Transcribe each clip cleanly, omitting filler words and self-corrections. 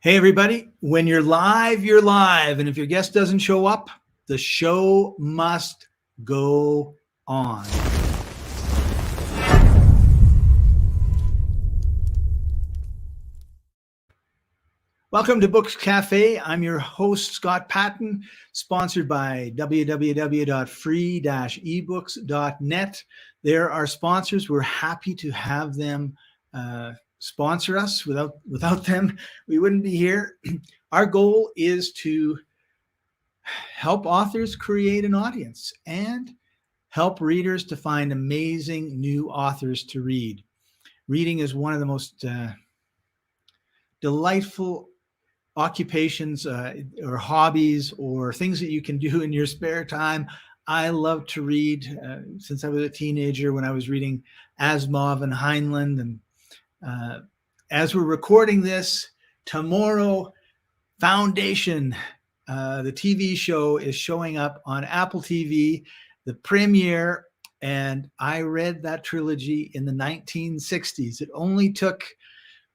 Hey, everybody. When you're live, you're live. And if your guest doesn't show up, the show must go on. Welcome to Books Cafe. I'm your host, Scott Patton, sponsored by www.free-ebooks.net. They're our sponsors. We're happy to have them sponsor us. Without them, we wouldn't be here. Our goal is to help authors create an audience and help readers to find amazing new authors to read. Reading is one of the most delightful occupations or hobbies or things that you can do in your spare time. I love to read since I was a teenager when I was reading Asimov and Heinlein. And as we're recording this, tomorrow, Foundation, the TV show, is showing up on Apple TV, the premiere. And I read that trilogy in the 1960s. It only took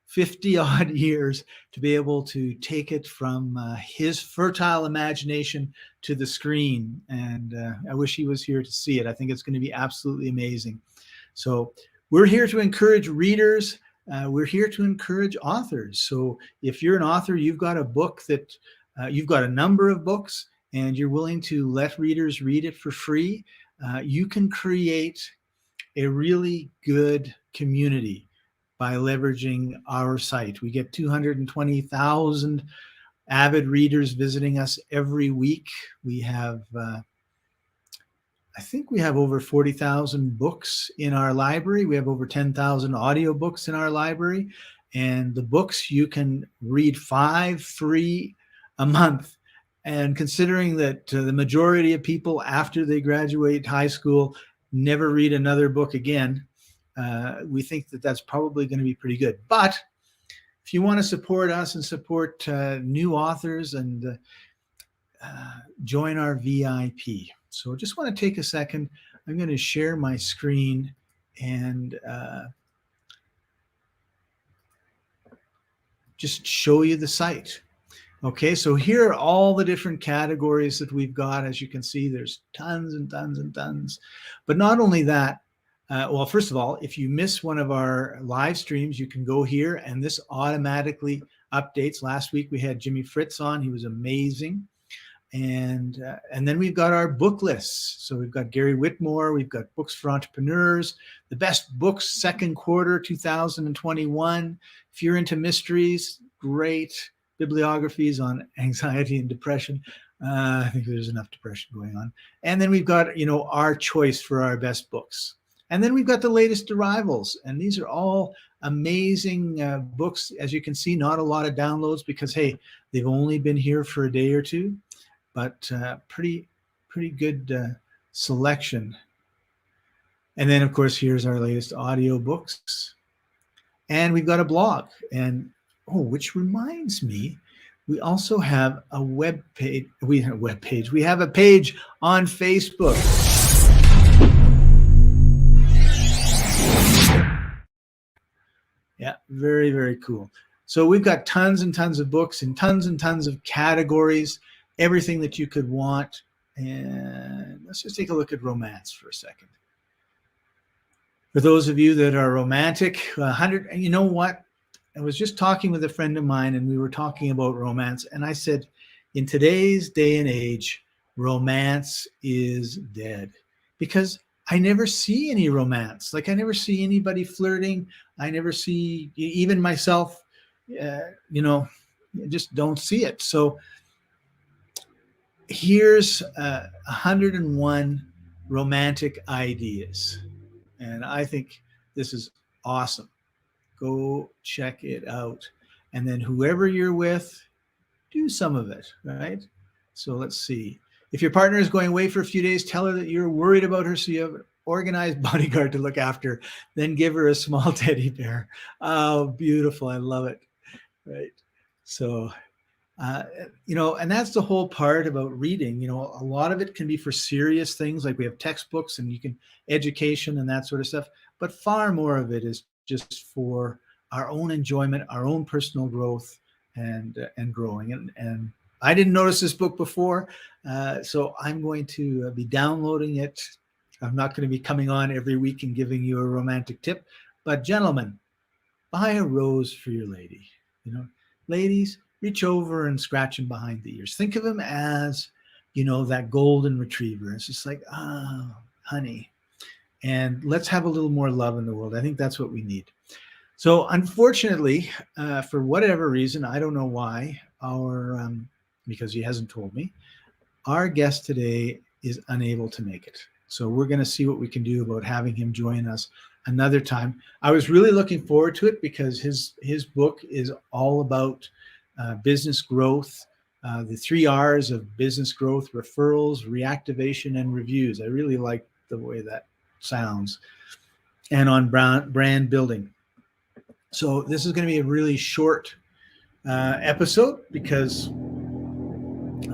50 odd years to be able to take it from his fertile imagination to the screen. And I wish he was here to see it. I think it's going to be absolutely amazing. So we're here to encourage readers. We're here to encourage authors. So if you're an author, you've got a book that you've got a number of books and you're willing to let readers read it for free, you can create a really good community by leveraging our site. We get 220,000 avid readers visiting us every week. We have, I think we have over 40,000 books in our library. We have over 10,000 audiobooks in our library. And the books, you can read 5 free a month. And considering that the majority of people after they graduate high school never read another book again, we think that that's probably going to be pretty good. But if you want to support us and support new authors and join our VIP. So I just want to take a second. I'm going to share my screen and just show you the site. Okay, so here are all the different categories that we've got. As you can see, there's tons and tons and tons. But not only that, well, first of all, if you miss one of our live streams, you can go here and this automatically updates. Last week we had Jimmy Fritz on. He was amazing. And then we've got our book lists. So we've got Gary Whitmore. We've got Books for Entrepreneurs, the best books, second quarter 2021. If you're into mysteries, great. Bibliographies on anxiety and depression. I think there's enough depression going on. And then we've got, our choice for our best books. And then we've got the latest arrivals. And these are all amazing books. As you can see, not a lot of downloads because, hey, they've only been here for a day or two, but pretty good selection. And then, of course, here's our latest audio books. And we've got a blog. And which reminds me, we also have a web page. We have a page on Facebook. Yeah, very, very cool. So we've got tons and tons of books in tons and tons of categories, everything that you could want. And let's just take a look at romance for a second. For those of you that are romantic, 100, and you know what? I was just talking with a friend of mine and we were talking about romance. And I said, in today's day and age, romance is dead because I never see any romance. Like I never see anybody flirting. I never see, even myself, just don't see it. So here's 101 romantic ideas. And I think this is awesome. Go check it out. And then whoever you're with, do some of it, right? So let's see. If your partner is going away for a few days, tell her that you're worried about her so you have an organized bodyguard to look after. Then give her a small teddy bear. Oh, beautiful. I love it. Right. So, and that's the whole part about reading. A lot of it can be for serious things like we have textbooks and you can education and that sort of stuff. But far more of it is just for our own enjoyment, our own personal growth, and growing. And I didn't notice this book before, so I'm going to be downloading it. I'm not going to be coming on every week and giving you a romantic tip, but gentlemen, buy a rose for your lady. You know, ladies, reach over and scratch him behind the ears. Think of him as, you know, that golden retriever. It's just like, oh, honey. And let's have a little more love in the world. I think that's what we need. So unfortunately, for whatever reason, I don't know why, because he hasn't told me, our guest today is unable to make it. So we're going to see what we can do about having him join us another time. I was really looking forward to it because his book is all about business growth, the 3 R's of business growth: referrals, reactivation, and reviews. I really like the way that sounds. And on brand building. So this is going to be a really short episode because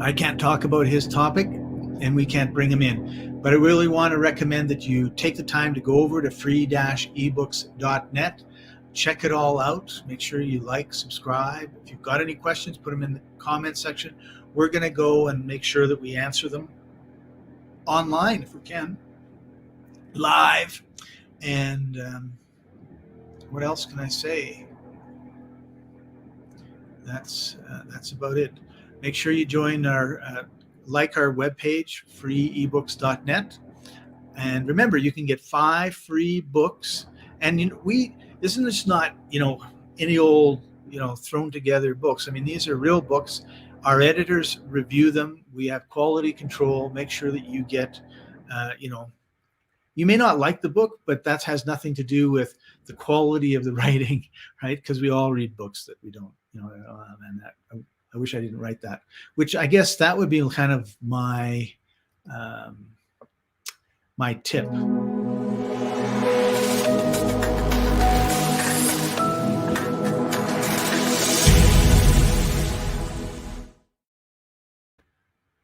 I can't talk about his topic and we can't bring him in. But I really want to recommend that you take the time to go over to free-ebooks.net, check it all out. Make sure you like, subscribe. If you've got any questions, put them in the comment section. We're going to go and make sure that we answer them online if we can, live. And what else can I say? That's about it. Make sure you join our like our webpage, freeebooks.net, and remember you can get 5 free books. And this is just not any old thrown together books. I mean, these are real books. Our editors review them. We have quality control. Make sure that you get you may not like the book, but that has nothing to do with the quality of the writing, right? Because we all read books that we don't, and that I wish I didn't write that. Which I guess that would be kind of my my tip.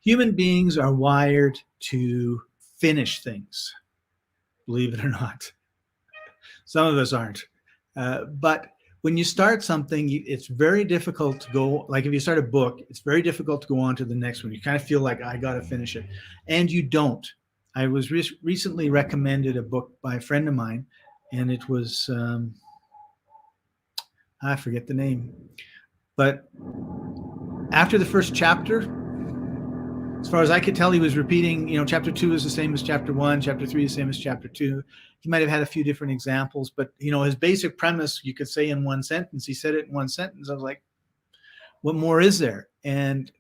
Human beings are wired to finish things. Believe it or not. Some of us aren't. But when you start something, it's very difficult to go, like if you start a book, it's very difficult to go on to the next one. You kind of feel like, I got to finish it. And you don't. I was recently recommended a book by a friend of mine, and it was, I forget the name. But after the first chapter, as far as I could tell, he was repeating, chapter 2 is the same as chapter 1, chapter 3 is the same as chapter 2. He might have had a few different examples, but, his basic premise, you could say in one sentence. He said it in one sentence. I was like, what more is there? And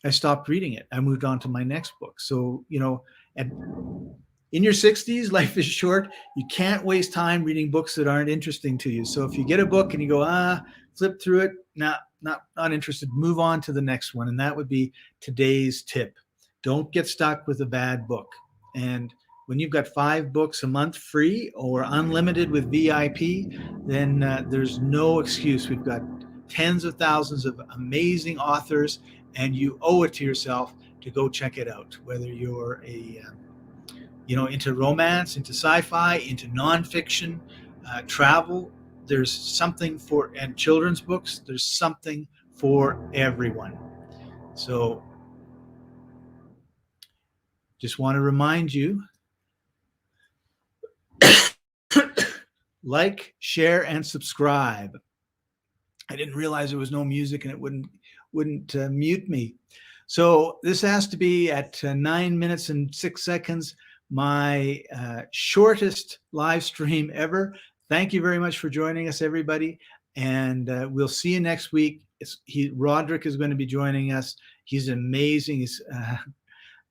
I stopped reading it. I moved on to my next book. So, in your 60s, life is short. You can't waste time reading books that aren't interesting to you. So if you get a book and you go, flip through it, not interested, move on to the next one. And that would be today's tip. Don't get stuck with a bad book. And when you've got 5 books a month free or unlimited with VIP, then there's no excuse. We've got tens of thousands of amazing authors, and you owe it to yourself to go check it out. Whether you're into romance, into sci-fi, into nonfiction, travel, there's something for, and children's books, there's something for everyone. So just want to remind you, like, share, and subscribe. I didn't realize there was no music and it wouldn't mute me. So this has to be at 9 minutes and 6 seconds, my shortest live stream ever. Thank you very much for joining us, everybody. And we'll see you next week. Roderick is going to be joining us. He's amazing. He's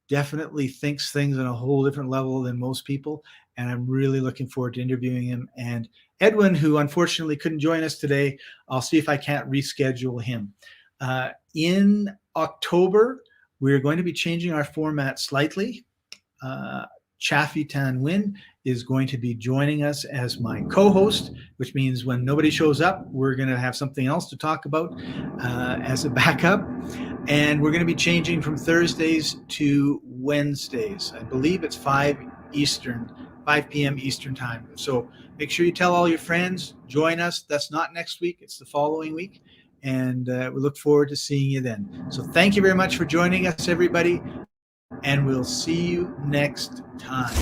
definitely thinks things on a whole different level than most people. And I'm really looking forward to interviewing him. And Edwin, who unfortunately couldn't join us today, I'll see if I can't reschedule him. In October, we're going to be changing our format slightly. Chaffee Tan Nguyen is going to be joining us as my co-host, which means when nobody shows up, we're going to have something else to talk about as a backup. And we're going to be changing from Thursdays to Wednesdays. I believe it's 5 p.m. Eastern time. So make sure you tell all your friends, join us. That's not next week, it's the following week. And we look forward to seeing you then. So thank you very much for joining us, everybody, and we'll see you next time.